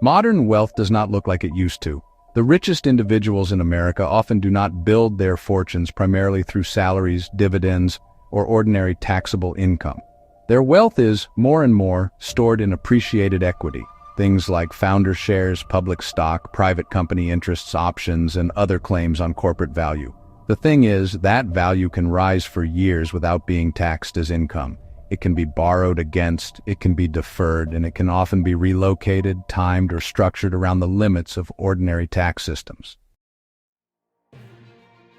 Modern wealth does not look like it used to. The richest individuals in America often do not build their fortunes primarily through salaries, dividends, or ordinary taxable income. Their wealth is, more and more, stored in appreciated equity, things like founder shares, public stock, private company interests, options, and other claims on corporate value. The thing is, that value can rise for years without being taxed as income. It can be borrowed against, it can be deferred, and it can often be relocated, timed, or structured around the limits of ordinary tax systems.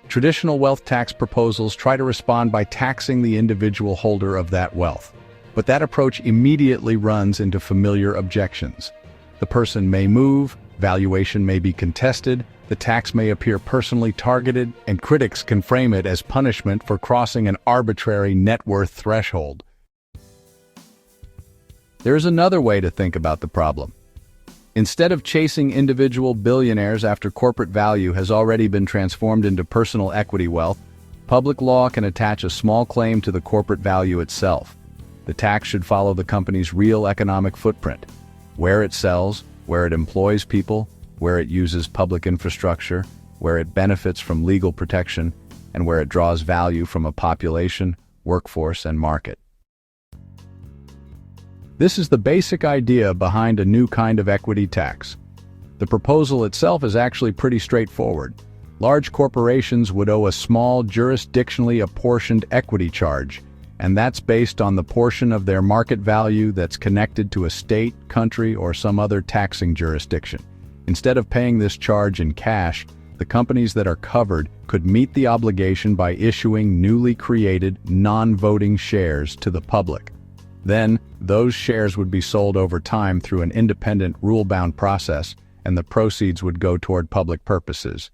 Traditional wealth tax proposals try to respond by taxing the individual holder of that wealth. But that approach immediately runs into familiar objections. The person may move, valuation may be contested, the tax may appear personally targeted, and critics can frame it as punishment for crossing an arbitrary net worth threshold. There's another way to think about the problem. Instead of chasing individual billionaires after corporate value has already been transformed into personal equity wealth, public law can attach a small claim to the corporate value itself. The tax should follow the company's real economic footprint: where it sells, where it employs people, where it uses public infrastructure, where it benefits from legal protection, and where it draws value from a population, workforce, and market. This is the basic idea behind a new kind of equity tax. The proposal itself is actually pretty straightforward. Large corporations would owe a small, jurisdictionally apportioned equity charge, and that's based on the portion of their market value that's connected to a state, country, or some other taxing jurisdiction. Instead of paying this charge in cash, the companies that are covered could meet the obligation by issuing newly created, non-voting shares to the public. Then, those shares would be sold over time through an independent, rule-bound process, and the proceeds would go toward public purposes.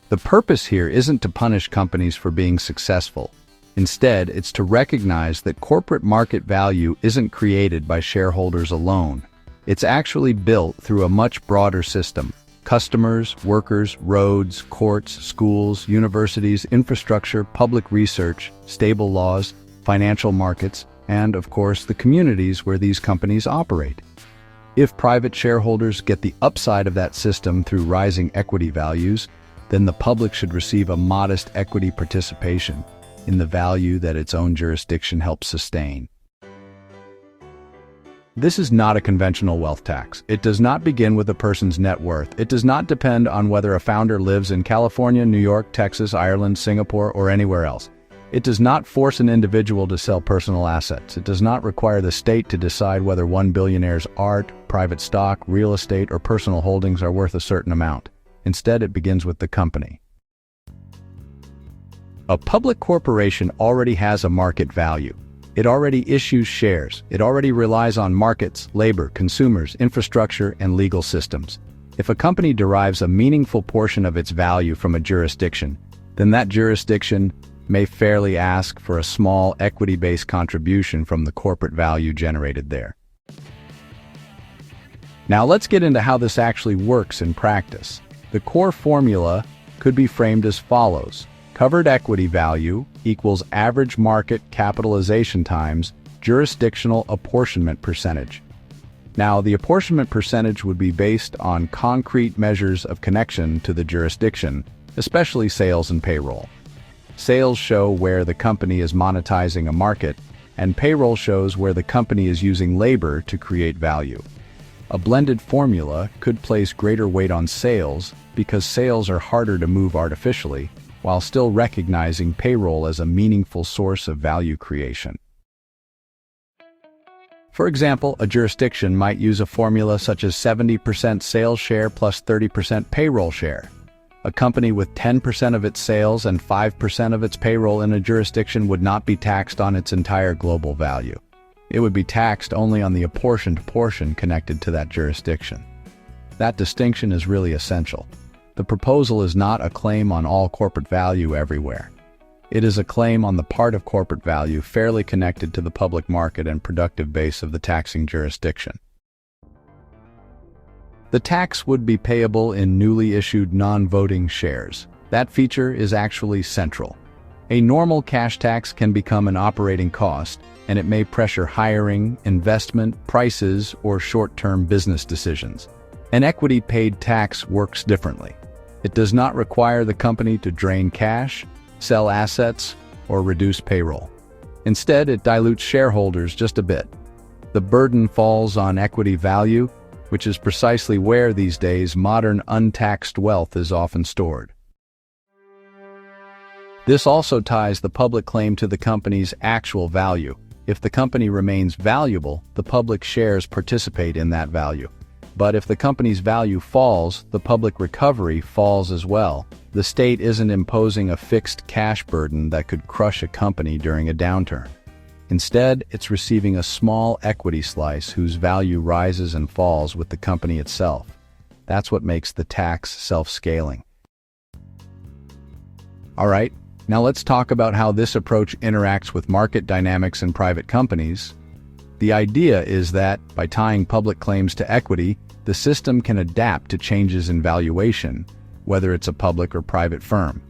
The purpose here isn't to punish companies for being successful. Instead, it's to recognize that corporate market value isn't created by shareholders alone. It's actually built through a much broader system. Customers, workers, roads, courts, schools, universities, infrastructure, public research, stable laws, financial markets, and, of course, the communities where these companies operate. If private shareholders get the upside of that system through rising equity values, then the public should receive a modest equity participation in the value that its own jurisdiction helps sustain. This is not a conventional wealth tax. It does not begin with a person's net worth. It does not depend on whether a founder lives in California, New York, Texas, Ireland, Singapore, or anywhere else. It does not force an individual to sell personal assets. It does not require the state to decide whether one billionaire's art, private stock, real estate, or personal holdings are worth a certain amount. Instead, it begins with the company. A public corporation already has a market value. It already issues shares. It already relies on markets, labor, consumers, infrastructure, and legal systems. If a company derives a meaningful portion of its value from a jurisdiction, then that jurisdiction may fairly ask for a small equity-based contribution from the corporate value generated there. Now let's get into how this actually works in practice. The core formula could be framed as follows. Covered equity value equals average market capitalization times jurisdictional apportionment percentage. Now, the apportionment percentage would be based on concrete measures of connection to the jurisdiction, especially sales and payroll. Sales show where the company is monetizing a market, and payroll shows where the company is using labor to create value. A blended formula could place greater weight on sales because sales are harder to move artificially, while still recognizing payroll as a meaningful source of value creation. For example, a jurisdiction might use a formula such as 70% sales share plus 30% payroll share. A company with 10% of its sales and 5% of its payroll in a jurisdiction would not be taxed on its entire global value. It would be taxed only on the apportioned portion connected to that jurisdiction. That distinction is really essential. The proposal is not a claim on all corporate value everywhere. It is a claim on the part of corporate value fairly connected to the public market and productive base of the taxing jurisdiction. The tax would be payable in newly issued non-voting shares. That feature is actually central. A normal cash tax can become an operating cost, and it may pressure hiring, investment, prices, or short-term business decisions. An equity-paid tax works differently. It does not require the company to drain cash, sell assets, or reduce payroll. Instead, it dilutes shareholders just a bit. The burden falls on equity value, which is precisely where these days modern untaxed wealth is often stored. This also ties the public claim to the company's actual value. If the company remains valuable, the public shares participate in that value. But if the company's value falls, the public recovery falls as well. The state isn't imposing a fixed cash burden that could crush a company during a downturn. Instead, it's receiving a small equity slice whose value rises and falls with the company itself. That's what makes the tax self-scaling. All right, now let's talk about how this approach interacts with market dynamics in private companies. The idea is that, by tying public claims to equity, the system can adapt to changes in valuation, whether it's a public or private firm.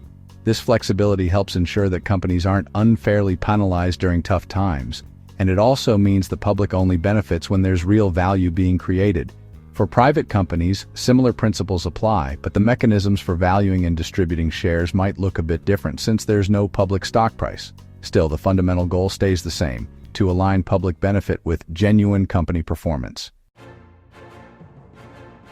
This flexibility helps ensure that companies aren't unfairly penalized during tough times, and it also means the public only benefits when there's real value being created. For private companies, similar principles apply, but the mechanisms for valuing and distributing shares might look a bit different since there's no public stock price. Still, the fundamental goal stays the same: to align public benefit with genuine company performance.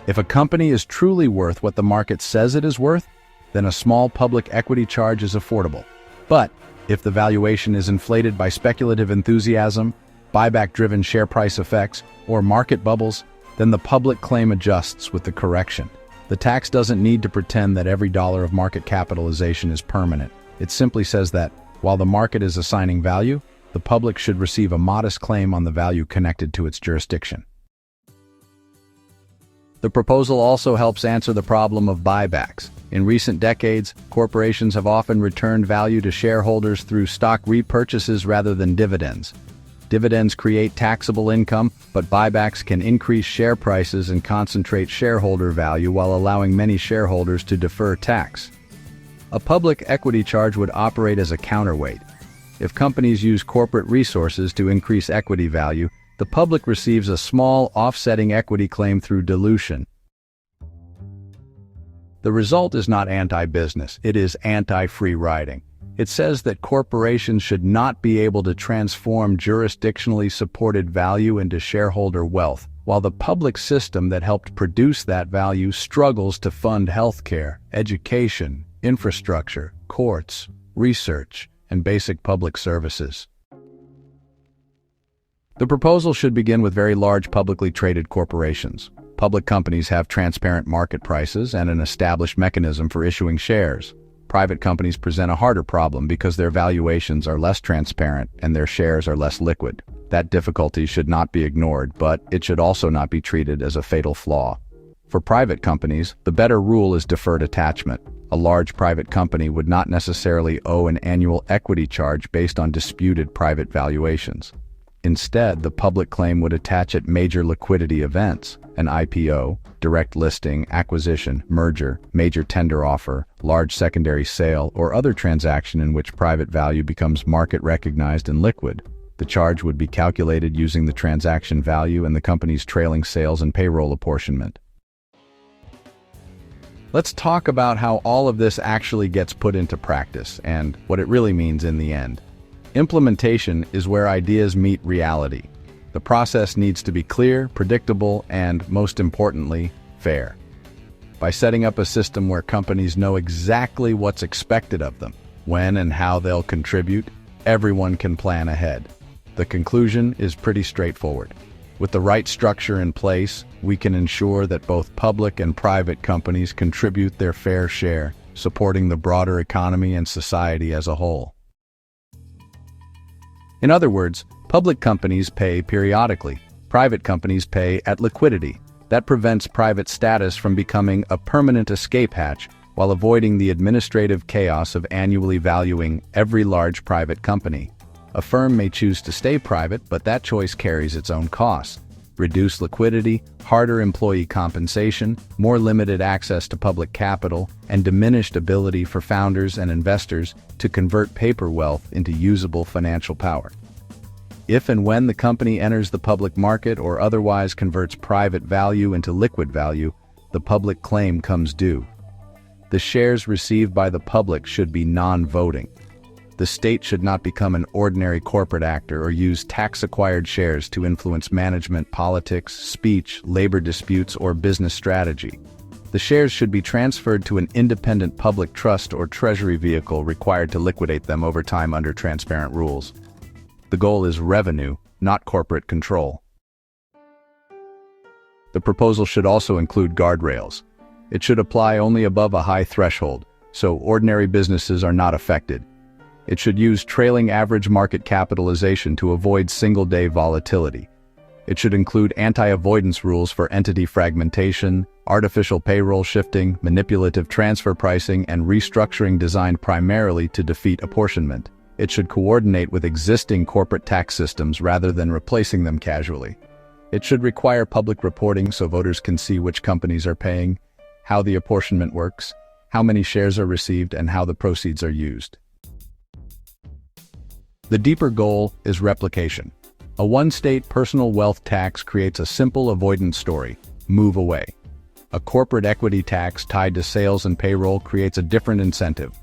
If a company is truly worth what the market says it is worth, then a small public equity charge is affordable. But if the valuation is inflated by speculative enthusiasm, buyback-driven share price effects, or market bubbles, then the public claim adjusts with the correction. The tax doesn't need to pretend that every dollar of market capitalization is permanent. It simply says that, while the market is assigning value, the public should receive a modest claim on the value connected to its jurisdiction. The proposal also helps answer the problem of buybacks. In recent decades, corporations have often returned value to shareholders through stock repurchases rather than dividends. Dividends create taxable income, but buybacks can increase share prices and concentrate shareholder value while allowing many shareholders to defer tax. A public equity charge would operate as a counterweight. If companies use corporate resources to increase equity value, the public receives a small offsetting equity claim through dilution. The result is not anti-business, it is anti-free riding. It says that corporations should not be able to transform jurisdictionally supported value into shareholder wealth, while the public system that helped produce that value struggles to fund healthcare, education, infrastructure, courts, research, and basic public services. The proposal should begin with very large publicly traded corporations. Public companies have transparent market prices and an established mechanism for issuing shares. Private companies present a harder problem because their valuations are less transparent and their shares are less liquid. That difficulty should not be ignored, but it should also not be treated as a fatal flaw. For private companies, the better rule is deferred attachment. A large private company would not necessarily owe an annual equity charge based on disputed private valuations. Instead, the public claim would attach at major liquidity events: an IPO, direct listing, acquisition, merger, major tender offer, large secondary sale, or other transaction in which private value becomes market recognized and liquid. The charge would be calculated using the transaction value and the company's trailing sales and payroll apportionment. Let's talk about how all of this actually gets put into practice and what it really means in the end. Implementation is where ideas meet reality. The process needs to be clear, predictable, and, most importantly, fair. By setting up a system where companies know exactly what's expected of them, when and how they'll contribute, everyone can plan ahead. The conclusion is pretty straightforward. With the right structure in place, we can ensure that both public and private companies contribute their fair share, supporting the broader economy and society as a whole. In other words, public companies pay periodically. Private companies pay at liquidity. That prevents private status from becoming a permanent escape hatch while avoiding the administrative chaos of annually valuing every large private company. A firm may choose to stay private, but that choice carries its own costs. reduced liquidity, harder employee compensation, more limited access to public capital, and diminished ability for founders and investors to convert paper wealth into usable financial power. If and when the company enters the public market or otherwise converts private value into liquid value, the public claim comes due. The shares received by the public should be non-voting. The state should not become an ordinary corporate actor or use tax-acquired shares to influence management, politics, speech, labor disputes, or business strategy. The shares should be transferred to an independent public trust or treasury vehicle required to liquidate them over time under transparent rules. The goal is revenue, not corporate control. The proposal should also include guardrails. It should apply only above a high threshold, so ordinary businesses are not affected. It should use trailing average market capitalization to avoid single-day volatility. It should include anti-avoidance rules for entity fragmentation, artificial payroll shifting, manipulative transfer pricing, and restructuring designed primarily to defeat apportionment. It should coordinate with existing corporate tax systems rather than replacing them casually. It should require public reporting so voters can see which companies are paying, how the apportionment works, how many shares are received, and how the proceeds are used. The deeper goal is replication. A one-state personal wealth tax creates a simple avoidance story: move away. A corporate equity tax tied to sales and payroll creates a different incentive.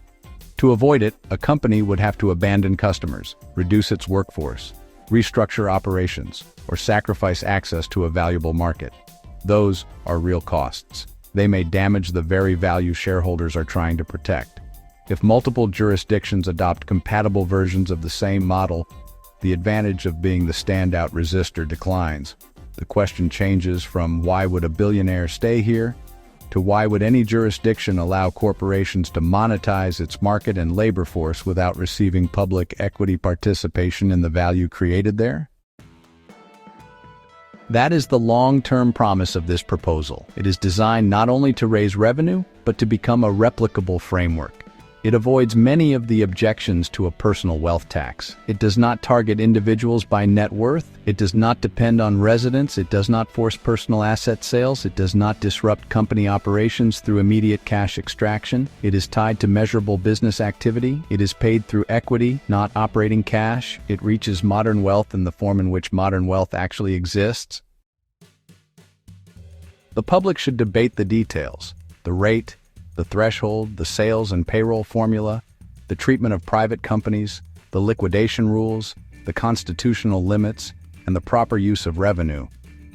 To avoid it, a company would have to abandon customers, reduce its workforce, restructure operations, or sacrifice access to a valuable market. Those are real costs. They may damage the very value shareholders are trying to protect. If multiple jurisdictions adopt compatible versions of the same model, the advantage of being the standout resistor declines. The question changes from why would a billionaire stay here to why would any jurisdiction allow corporations to monetize its market and labor force without receiving public equity participation in the value created there? That is the long-term promise of this proposal. It is designed not only to raise revenue, but to become a replicable framework. It avoids many of the objections to a personal wealth tax. It does not target individuals by net worth. It does not depend on residence. It does not force personal asset sales. It does not disrupt company operations through immediate cash extraction. It is tied to measurable business activity. It is paid through equity, not operating cash. It reaches modern wealth in the form in which modern wealth actually exists. The public should debate the details: the rate, the threshold, the sales and payroll formula, the treatment of private companies, the liquidation rules, the constitutional limits, and the proper use of revenue.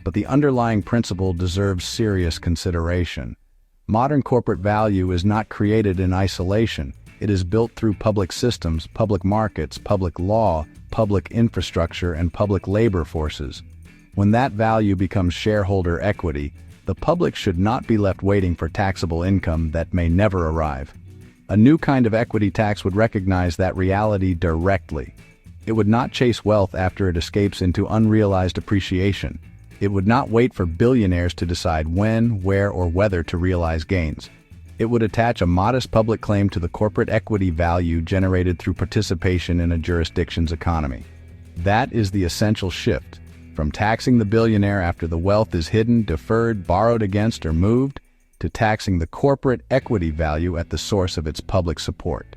But the underlying principle deserves serious consideration. Modern corporate value is not created in isolation. It is built through public systems, public markets, public law, public infrastructure, and public labor forces. When that value becomes shareholder equity, the public should not be left waiting for taxable income that may never arrive. A new kind of equity tax would recognize that reality directly. It would not chase wealth after it escapes into unrealized appreciation. It would not wait for billionaires to decide when, where, or whether to realize gains. It would attach a modest public claim to the corporate equity value generated through participation in a jurisdiction's economy. That is the essential shift. From taxing the billionaire after the wealth is hidden, deferred, borrowed against, or moved, to taxing the corporate equity value at the source of its public support.